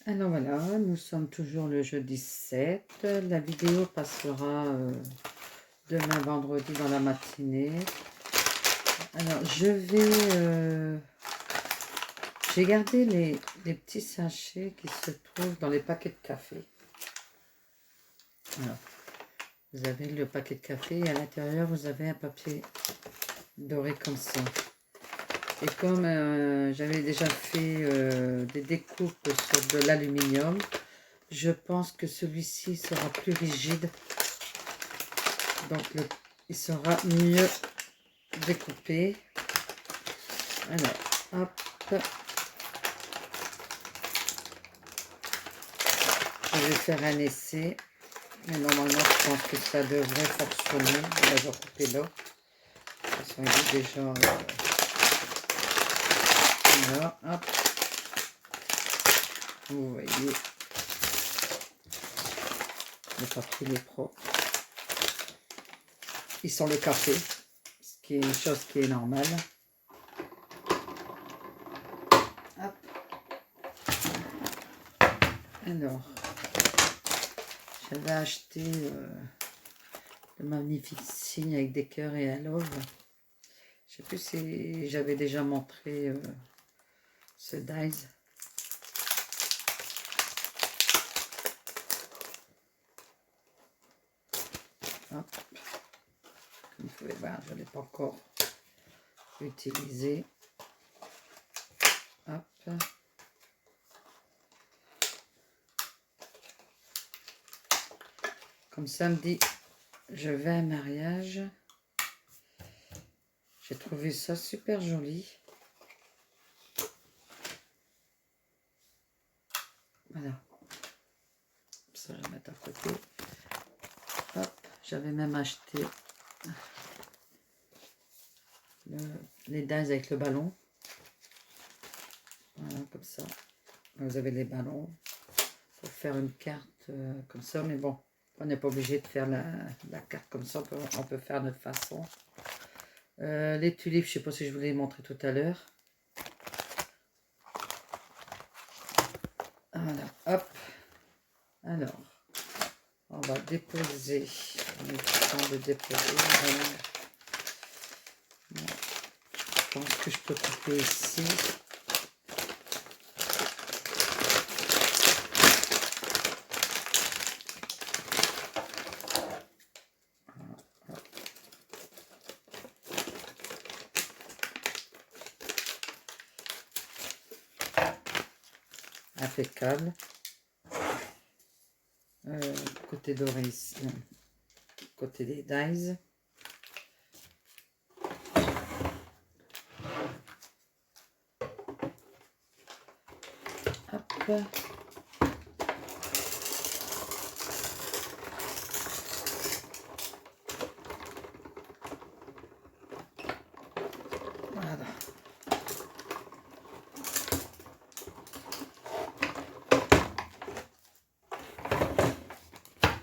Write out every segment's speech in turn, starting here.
Alors voilà, nous sommes toujours le jeudi 7. La vidéo passera demain vendredi dans la matinée. Alors j'ai gardé les petits sachets qui se trouvent dans les paquets de café. Alors, vous avez le paquet de café et à l'intérieur vous avez un papier doré comme ça. Et comme j'avais déjà fait des découpes sur de l'aluminium, je pense que celui-ci sera plus rigide. Donc il sera mieux découpé. Alors, hop. Je vais faire un essai. Mais normalement, je pense que ça devrait fonctionner. On va recouper là. De toute façon, il est déjà là. Hop. Vous voyez. Le papier est propre. Ils sont le café. Ce qui est une chose qui est normale. Hop. Alors, j'avais acheté le magnifique signe avec des cœurs et un love. Je sais plus si j'avais déjà montré ce dies. Hop. Comme vous pouvez voir, je ne l'ai pas encore utilisé. Hop. Comme samedi, je vais à un mariage. J'ai trouvé ça super joli. Voilà. Ça, je vais mettre à côté. Hop. J'avais même acheté les dies avec le ballon. Voilà, comme ça. Vous avez les ballons pour faire une carte comme ça. Mais bon, on n'est pas obligé de faire la carte comme ça. On peut faire de notre façon. Les tulipes, je ne sais pas si je vous les ai montré tout à l'heure. Voilà, hop. Alors, on va déposer. On est temps de déposer. Voilà. Je pense que je peux couper ici. Impeccable. Côté doré ici, côté des dies. Hop. Voilà.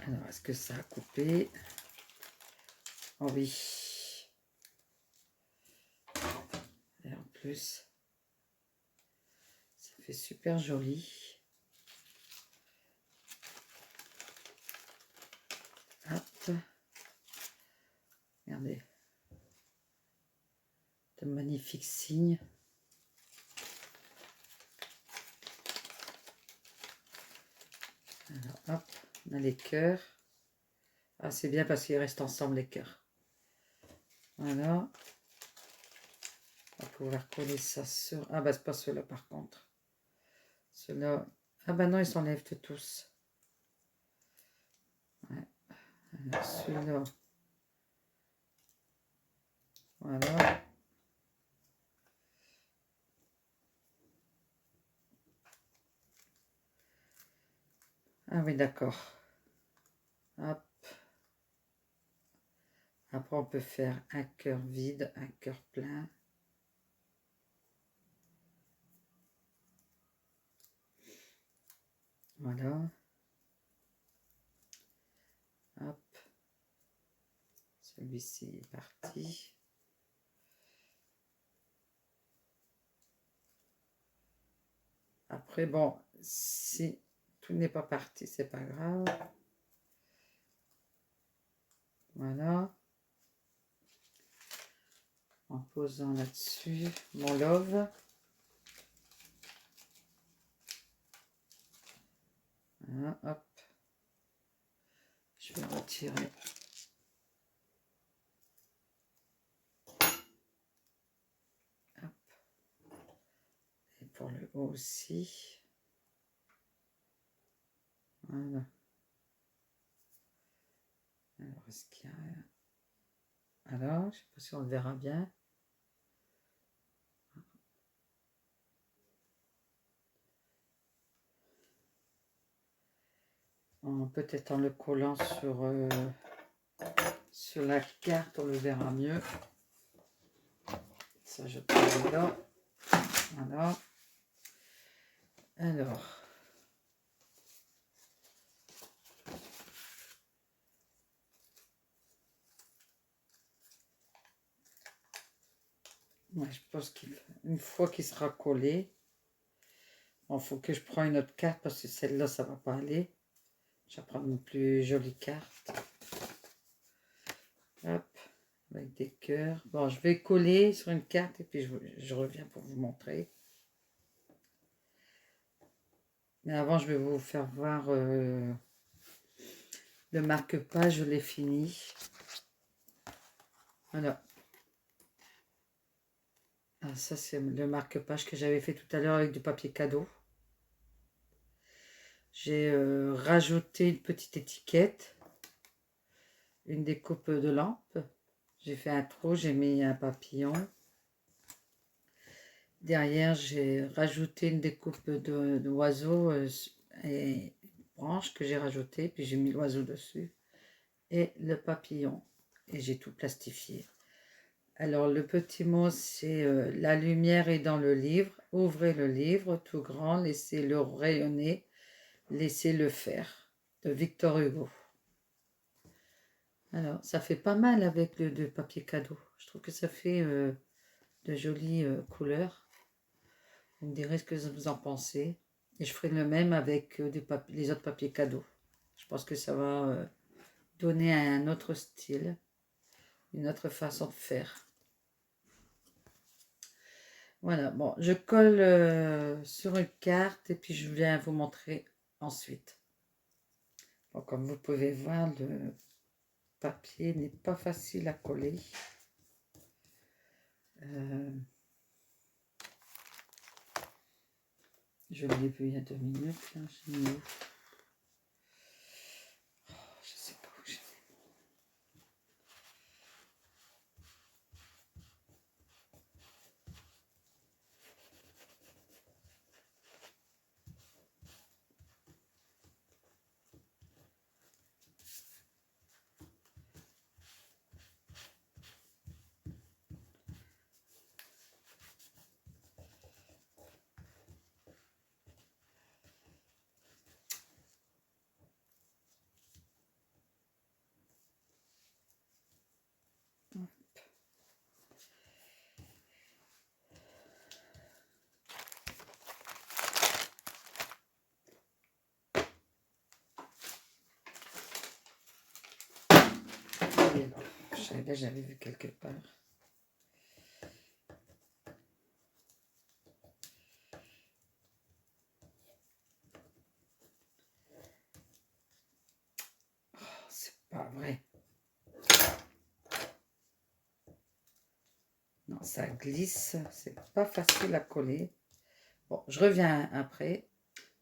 Alors, est-ce que ça a coupé? Oh oui. Et en plus, ça fait super joli. Hop. Regardez. De magnifiques signes. Alors, hop. On a les cœurs. Ah, c'est bien parce qu'ils restent ensemble, les cœurs. Voilà. On va pouvoir coller ça sur... Ah, bah, c'est pas ceux-là, par contre. Ceux-là... Ah, bah non, ils s'enlèvent tous. Ouais. Alors, celui-là... Voilà. Ah oui, d'accord. Hop. Après, on peut faire un cœur vide, un cœur plein. Voilà. Hop. Celui-ci est parti. Après, bon, si tout n'est pas parti, c'est pas grave. Voilà. En posant là-dessus mon love. Voilà, hop. Je vais retirer. Hop. Et pour le haut aussi. Voilà. Alors, est-ce qu'il y a... Alors, je ne sais pas si on le verra bien. Peut-être en le collant sur la carte, on le verra mieux. Ça, je prends là. Voilà. Alors. Ouais, je pense qu'une fois qu'il sera collé, il faut que je prenne une autre carte parce que celle-là, ça ne va pas aller. Je vais prendre une plus jolie carte. Hop, avec des cœurs. Bon, je vais coller sur une carte et puis je reviens pour vous montrer. Mais avant, je vais vous faire voir le marque-page, je l'ai fini. Voilà. Ah, ça, c'est le marque-page que j'avais fait tout à l'heure avec du papier cadeau. J'ai rajouté une petite étiquette, une découpe de lampe. J'ai fait un trou, j'ai mis un papillon. Derrière, j'ai rajouté une découpe d'oiseau et une branche que j'ai rajouté, puis j'ai mis l'oiseau dessus et le papillon. Et j'ai tout plastifié. Alors, le petit mot, c'est la lumière est dans le livre. Ouvrez le livre tout grand, laissez-le rayonner, laissez-le faire. De Victor Hugo. Alors, ça fait pas mal avec le papier cadeau. Je trouve que ça fait de jolies couleurs. Vous me direz ce que vous en pensez. Et je ferai le même avec les autres papiers cadeaux. Je pense que ça va donner un autre style, une autre façon de faire. Voilà, bon, je colle sur une carte et puis je viens vous montrer ensuite. Bon, comme vous pouvez voir, le papier n'est pas facile à coller. Je l'ai vu il y a 2 minutes. Là, je sais pas où j'ai. Là, j'avais vu quelque part. Oh, c'est pas vrai. Non, ça glisse. C'est pas facile à coller. Bon, je reviens après.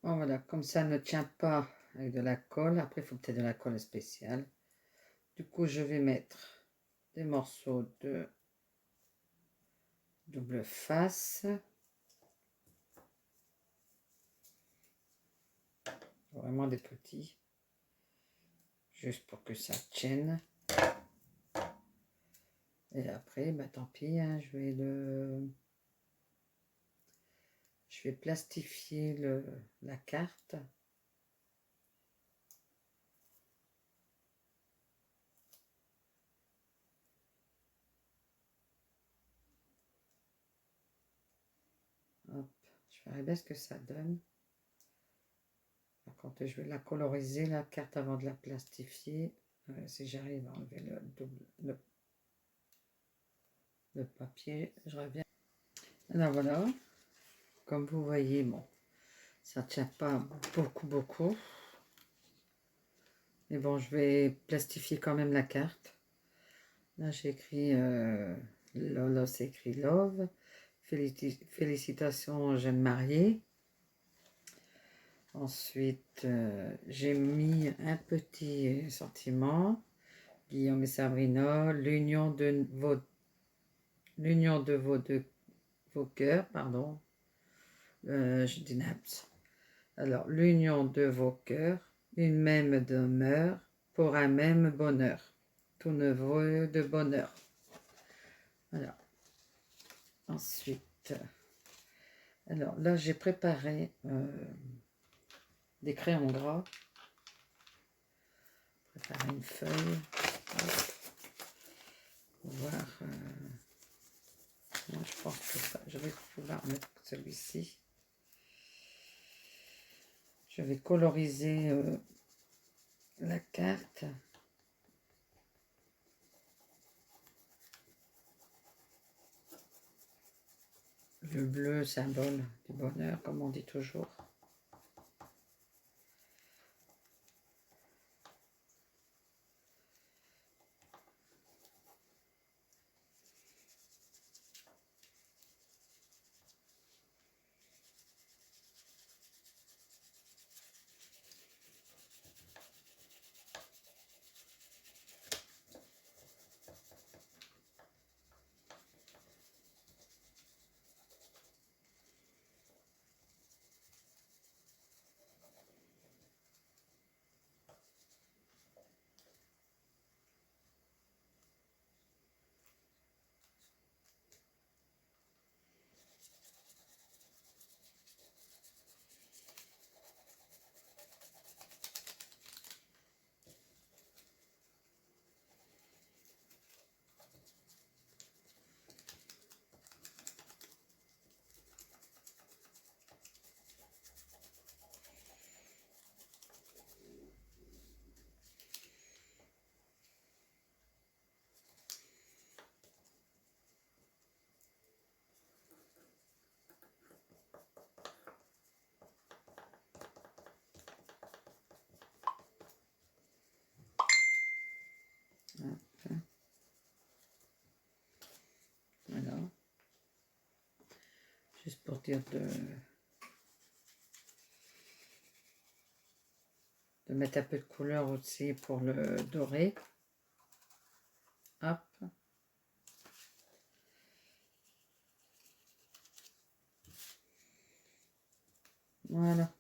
Bon, voilà, comme ça ne tient pas avec de la colle. Après, il faut peut-être de la colle spéciale. Du coup, je vais mettre des morceaux de double face. Vraiment des petits. Juste pour que ça tienne. Et après, bah, tant pis, hein, je vais plastifier la carte. Hop, je verrai bien ce que ça donne. contre, je vais la coloriser, la carte, avant de la plastifier. Si j'arrive à enlever le papier, je reviens. Alors voilà, comme vous voyez, bon, ça ne tient pas beaucoup. Mais bon, je vais plastifier quand même la carte. Là, j'ai écrit Lolo, c'est écrit Love. Félicitations, jeune mariée. Ensuite, j'ai mis un petit sentiment. Guillaume et Sabrina, l'union de vos cœurs, pardon. Je dis naps. Alors, l'union de vos cœurs, une même demeure, pour un même bonheur. Tout neveu de bonheur. Voilà. Ensuite, alors là, j'ai préparé des crayons gras. Préparer une feuille. Pour voir. Moi, je pense que ça, je vais pouvoir mettre celui-ci. Je vais coloriser la carte. Le bleu, symbole du bonheur, comme on dit toujours. Voilà. Juste pour dire de mettre un peu de couleur aussi pour le doré. Hop. Voilà.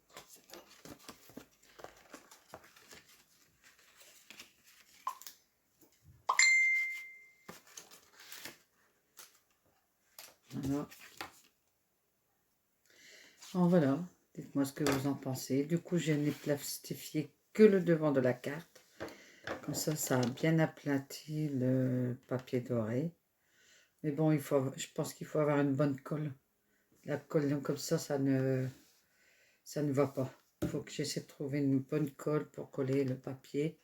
Voilà. Bon, voilà. Dites-moi ce que vous en pensez. Du coup, je n'ai plastifié que le devant de la carte. Comme ça a bien aplati le papier doré. Mais bon, je pense qu'il faut avoir une bonne colle. La colle comme ça ne va pas. Il faut que j'essaie de trouver une bonne colle pour coller le papier.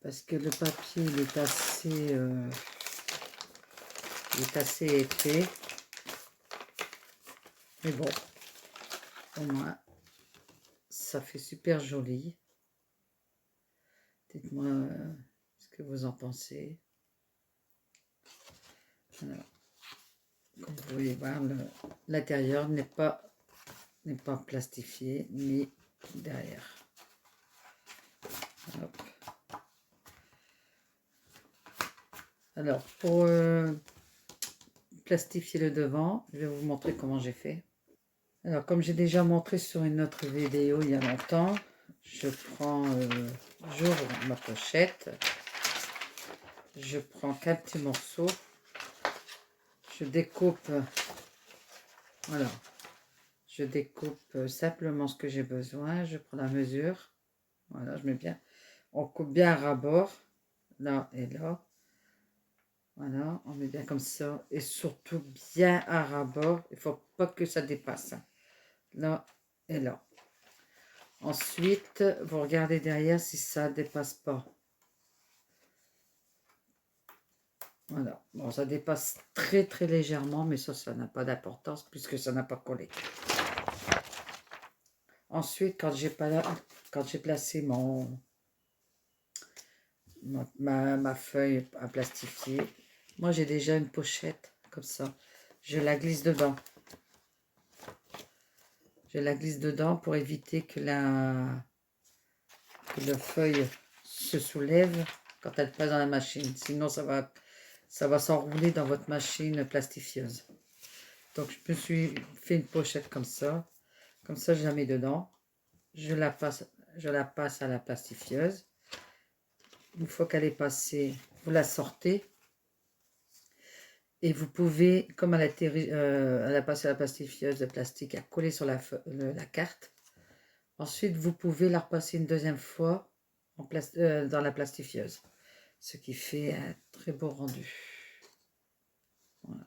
Parce que le papier, il est assez épais. Mais bon, au moins, ça fait super joli. Dites-moi ce que vous en pensez. Voilà. Comme vous pouvez voir, l'intérieur n'est pas plastifié, ni derrière. Hop. Alors, pour plastifier le devant, je vais vous montrer comment j'ai fait. Alors, comme j'ai déjà montré sur une autre vidéo il y a longtemps, je prends, j'ouvre ma pochette, je prends qu'un petit morceau, je découpe, voilà, je découpe simplement ce que j'ai besoin, je prends la mesure, voilà, je mets bien, on coupe bien à ras-bord, là et là, voilà, on met bien comme ça, et surtout bien à ras-bord, il ne faut pas que ça dépasse, là et là. Ensuite, vous regardez derrière si ça ne dépasse pas. Voilà. Bon, ça dépasse très très légèrement, mais ça n'a pas d'importance puisque ça n'a pas collé. Ensuite, quand j'ai placé ma feuille à plastifier, moi j'ai déjà une pochette comme ça. Je la glisse dedans. Je la glisse dedans pour éviter que la feuille se soulève quand elle passe dans la machine. Sinon, ça va s'enrouler dans votre machine plastifieuse. Donc, je me suis fait une pochette comme ça. Comme ça, je la mets dedans. Je la passe à la plastifieuse. Une fois qu'elle est passée, vous la sortez. Et vous pouvez, comme elle a passé à la plastifieuse de plastique, à coller sur la carte. Ensuite, vous pouvez la repasser une deuxième fois dans la plastifieuse. Ce qui fait un très beau rendu. Voilà.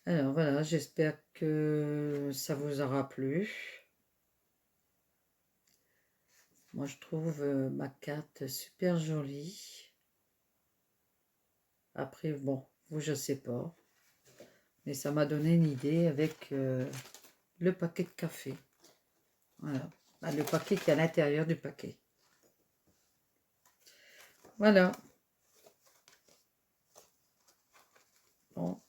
Alors voilà, j'espère que ça vous aura plu. Moi, je trouve ma carte super jolie. Après, bon, vous, je sais pas. Mais ça m'a donné une idée avec le paquet de café. Voilà. Ah, le paquet qui est à l'intérieur du paquet. Voilà. Bon.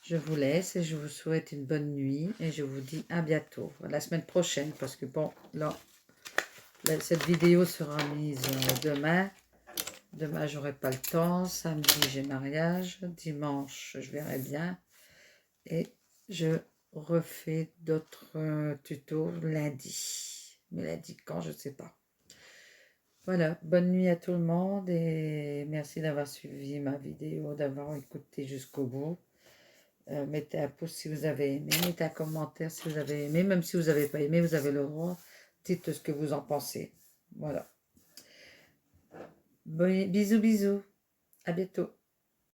Je vous laisse et je vous souhaite une bonne nuit. Et je vous dis à bientôt. À la semaine prochaine. Parce que bon, là, cette vidéo sera mise demain. Demain, j'aurai pas le temps. Samedi, j'ai mariage. Dimanche, je verrai bien. Et je refais d'autres tutos lundi. Mais lundi quand, je ne sais pas. Voilà, bonne nuit à tout le monde et merci d'avoir suivi ma vidéo, d'avoir écouté jusqu'au bout. Mettez un pouce si vous avez aimé, mettez un commentaire si vous avez aimé, même si vous n'avez pas aimé, vous avez le droit. Dites ce que vous en pensez. Voilà. Bon, bisous, bisous. À bientôt.